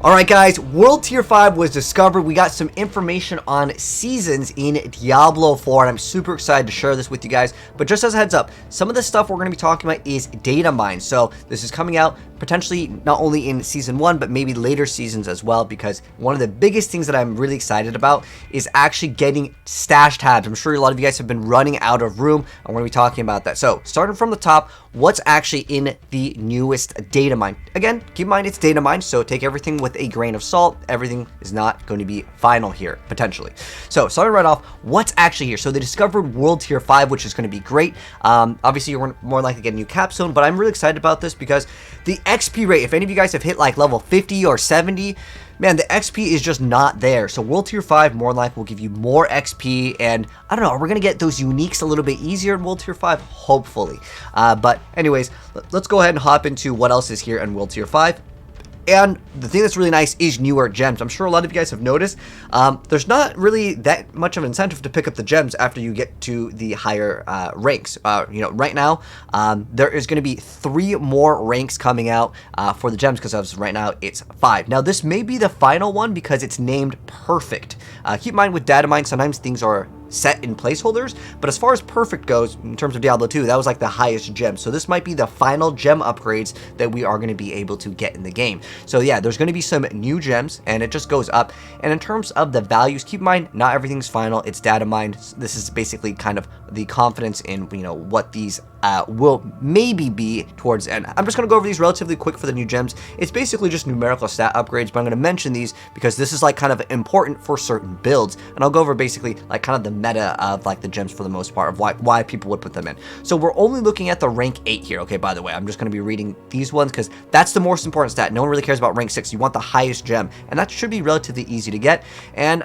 Alright guys, World Tier 5 was discovered. We got some information on seasons in Diablo 4, and I'm super excited to share this with you guys. But just as a heads up, some of the stuff we're going to be talking about is data mine. So this is coming out potentially not only in Season 1, but maybe later seasons as well, because one of the biggest things that I'm really excited about is actually getting stash tabs. I'm sure a lot of you guys have been running out of room. I'm going to be talking about that. So starting from the top, what's actually in the newest data mine? Again, keep in mind it's data mine, so take everything with a grain of salt. Everything is not going to be final here, potentially. So starting right off, what's actually here? So they discovered World Tier 5, which is going to be great. Obviously, you're more likely to get a new capstone, but I'm really excited about this because the XP rate, if any of you guys have hit like level 50 or 70, man, the XP is just not there. So World Tier 5 more likely will give you more XP, and I don't know, we're going to get those uniques a little bit easier in World Tier 5, hopefully. But anyways, let's go ahead and hop into what else is here in World Tier 5. And the thing that's really nice is newer gems. I'm sure a lot of you guys have noticed there's not really that much of an incentive to pick up the gems after you get to the higher ranks. Right now there is going to be 3 more ranks coming out for the gems, because as of right now it's 5. Now this may be the final one because it's named Perfect. Keep in mind with data mine, sometimes things are set in placeholders, but as far as Perfect goes, in terms of Diablo 2, that was like the highest gem. So this might be the final gem upgrades that we are going to be able to get in the game. So yeah, there's going to be some new gems, and it just goes up. And in terms of the values, keep in mind, not everything's final. It's data mined. This is basically kind of the confidence in, what these will maybe be towards the end. I'm just going to go over these relatively quick for the new gems. It's basically just numerical stat upgrades, but I'm going to mention these because this is like kind of important for certain builds, and I'll go over basically like kind of the meta of like the gems for the most part of why people would put them in. So we're only looking at the rank 8 here. Okay, by the way, I'm just going to be reading these ones because that's the most important stat. No one really cares about rank 6. You want the highest gem, and that should be relatively easy to get. And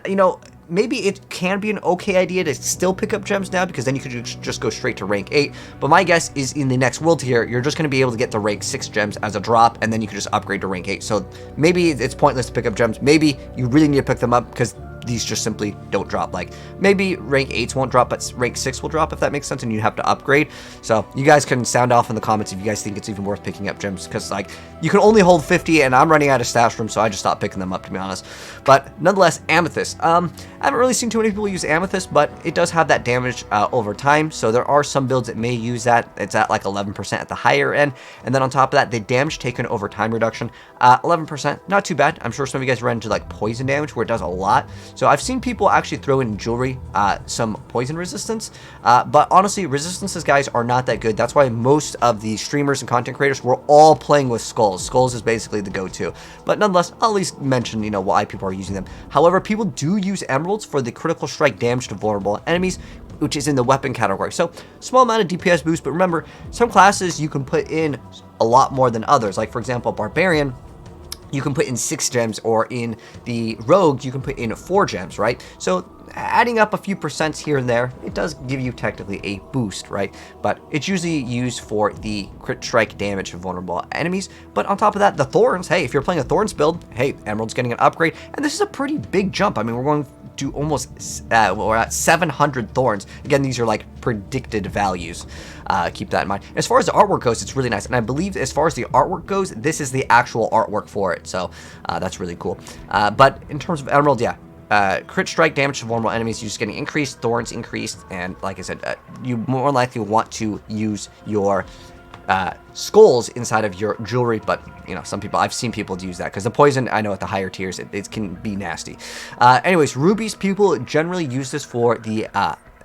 maybe it can be an okay idea to still pick up gems now, because then you could just go straight to rank 8. But my guess is in the next world tier, you're just going to be able to get the rank 6 gems as a drop, and then you can just upgrade to rank 8. So maybe it's pointless to pick up gems. Maybe you really need to pick them up because these just simply don't drop. Like maybe rank 8s won't drop, but rank 6 will drop, if that makes sense, and you have to upgrade. So you guys can sound off in the comments if you guys think it's even worth picking up gems, because like you can only hold 50, and I'm running out of stash room, so I just stopped picking them up, to be honest. But nonetheless, Amethyst. I haven't really seen too many people use Amethyst, but it does have that damage over time, so there are some builds that may use that. It's at like 11% at the higher end, and then on top of that, the damage taken over time reduction, 11%, not too bad. I'm sure some of you guys ran into like poison damage where it does a lot. So I've seen people actually throw in jewelry, some poison resistance, but honestly, resistances, guys, are not that good. That's why most of the streamers and content creators were all playing with skulls. Skulls is basically the go-to, but nonetheless, I'll at least mention, why people are using them. However, people do use emeralds for the critical strike damage to vulnerable enemies, which is in the weapon category. So small amount of DPS boost, but remember, some classes you can put in a lot more than others. Like for example, Barbarian, you can put in 6 gems, or in the Rogue, you can put in 4 gems, right? So adding up a few percents here and there, it does give you technically a boost, right? But it's usually used for the crit strike damage of vulnerable enemies. But on top of that, the Thorns, hey, if you're playing a Thorns build, hey, Emerald's getting an upgrade, and this is a pretty big jump. I mean, we're going to almost, we're at 700 Thorns. Again, these are like predicted values. Keep that in mind. As far as the artwork goes, it's really nice, and I believe as far as the artwork goes, this is the actual artwork for it, so that's really cool. But in terms of Emerald, yeah, crit strike damage to vulnerable enemies, you're just getting increased, Thorns increased, and like I said, you more likely want to use your skulls inside of your jewelry, but some people, I've seen people use that because the poison, I know at the higher tiers it can be nasty. Anyways, rubies, people generally use this for the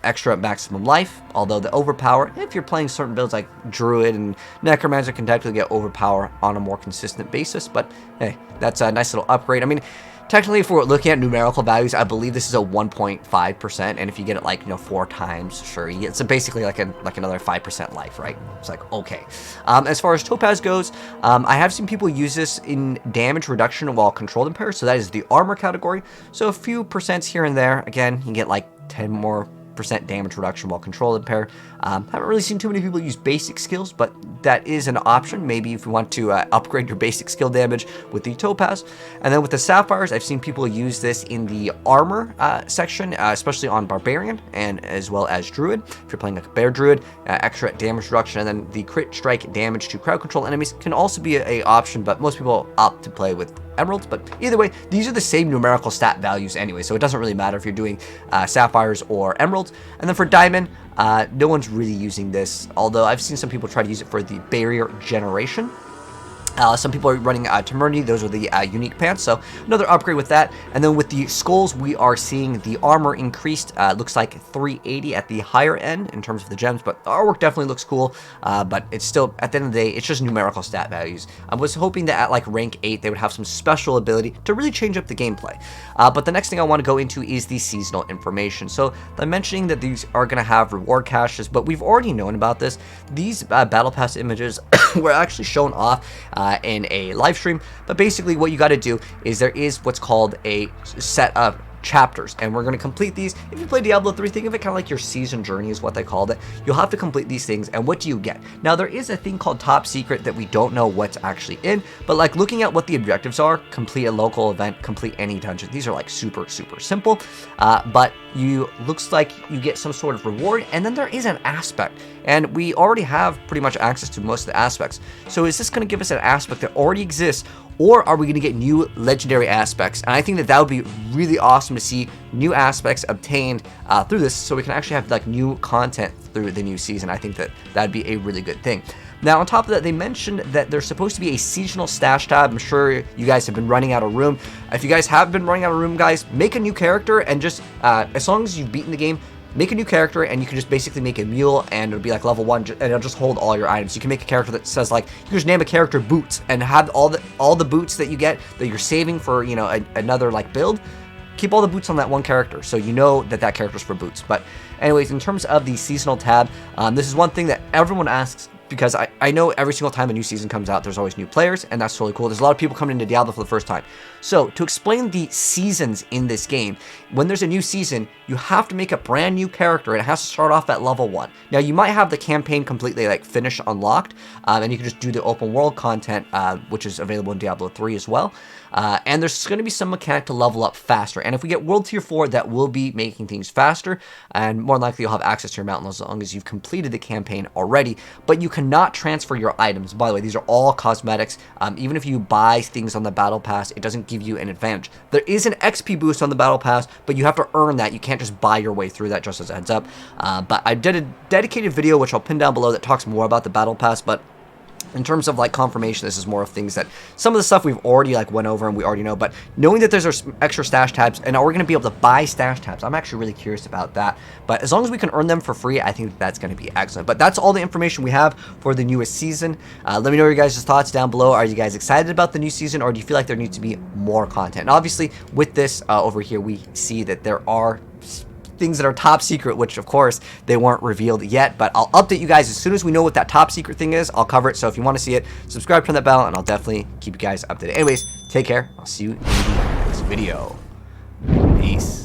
extra maximum life, although the overpower, if you're playing certain builds like Druid and Necromancer, can technically get overpower on a more consistent basis. But hey, that's a nice little upgrade. I mean, technically, if we're looking at numerical values, I believe this is a 1.5%, and if you get it like 4 times, sure, you get, so basically like another 5% life, right? It's like, okay. As far as Topaz goes, I have seen people use this in damage reduction while controlled impaired, so that is the armor category. So a few percents here and there. Again, you get like 10 more % damage reduction while control impaired. Haven't really seen too many people use basic skills, but that is an option. Maybe if you want to upgrade your basic skill damage with the Topaz. And then with the Sapphires, I've seen people use this in the armor section, especially on Barbarian and as well as Druid. If you're playing like a Bear Druid, extra damage reduction, and then the crit strike damage to crowd control enemies can also be a option, but most people opt to play with emeralds, but either way, these are the same numerical stat values anyway, so it doesn't really matter if you're doing sapphires or emeralds. And then for diamond, no one's really using this, although I've seen some people try to use it for the barrier generation. Some people are running Temerity. Those are the unique pants, so another upgrade with that. And then with the skulls, we are seeing the armor increased. Looks like 380 at the higher end in terms of the gems, but the artwork definitely looks cool. But it's still, at the end of the day, it's just numerical stat values. I was hoping that at like rank 8, they would have some special ability to really change up the gameplay. But the next thing I want to go into is the seasonal information. So I'm mentioning that these are going to have reward caches, but we've already known about this. These battle pass images were actually shown off in a live stream, but basically what you got to do is there is what's called a set of chapters, and we're going to complete these. If you play Diablo 3, think of it kind of like your season journey is what they called it. You'll have to complete these things, and what do you get? Now, there is a thing called top secret that we don't know what's actually in, but like looking at what the objectives are, complete a local event, complete any dungeon. These are like super simple, but looks like you get some sort of reward, and then there is an aspect, and we already have pretty much access to most of the aspects. So is this going to give us an aspect that already exists, or are we going to get new legendary aspects? And I think that that would be really awesome to see new aspects obtained through this, so we can actually have like new content through the new season. I think that that'd be a really good thing. Now, on top of that, they mentioned that there's supposed to be a seasonal stash tab. I'm sure you guys have been running out of room. If you guys have been running out of room, guys, make a new character, and just as long as you've beaten the game, make a new character, and you can just basically make a mule, and it'll be like level 1, and it'll just hold all your items. You can make a character that says like, you can just name a character Boots, and have all the boots that you get that you're saving for, you know, another like build. Keep all the boots on that one character, so you know that that character's for Boots. But anyways, in terms of the seasonal tab, this is one thing that everyone asks, because I know every single time a new season comes out, there's always new players, and that's totally cool. There's a lot of people coming into Diablo for the first time. So, to explain the seasons in this game, when there's a new season, you have to make a brand new character, and it has to start off at level 1. Now, you might have the campaign completely like finished, unlocked, and you can just do the open world content, which is available in Diablo 3 as well. And there's going to be some mechanic to level up faster. And if we get World Tier 4, that will be making things faster, and more likely you'll have access to your mountain as long as you've completed the campaign already. But you cannot transfer your items. By the way, these are all cosmetics. Even if you buy things on the Battle Pass, it doesn't give you an advantage. There is an XP boost on the Battle Pass, but you have to earn that. You can't just buy your way through that, just as a heads up. But I did a dedicated video, which I'll pin down below, that talks more about the Battle Pass, but in terms of like confirmation, this is more of things that some of the stuff we've already like went over and we already know, but knowing that there's extra stash tabs, and are we going to be able to buy stash tabs? I'm actually really curious about that, but as long as we can earn them for free, I think that's going to be excellent. But that's all the information we have for the newest season. Let me know your guys' thoughts down below. Are you guys excited about the new season, or do you feel like there needs to be more content? And obviously with this over here, we see that there are things that are top secret, which of course they weren't revealed yet, but I'll update you guys as soon as we know what that top secret thing is. I'll cover it, so if you want to see it, subscribe, turn that bell, and I'll definitely keep you guys updated. Anyways, take care. I'll see you in the next video. Peace.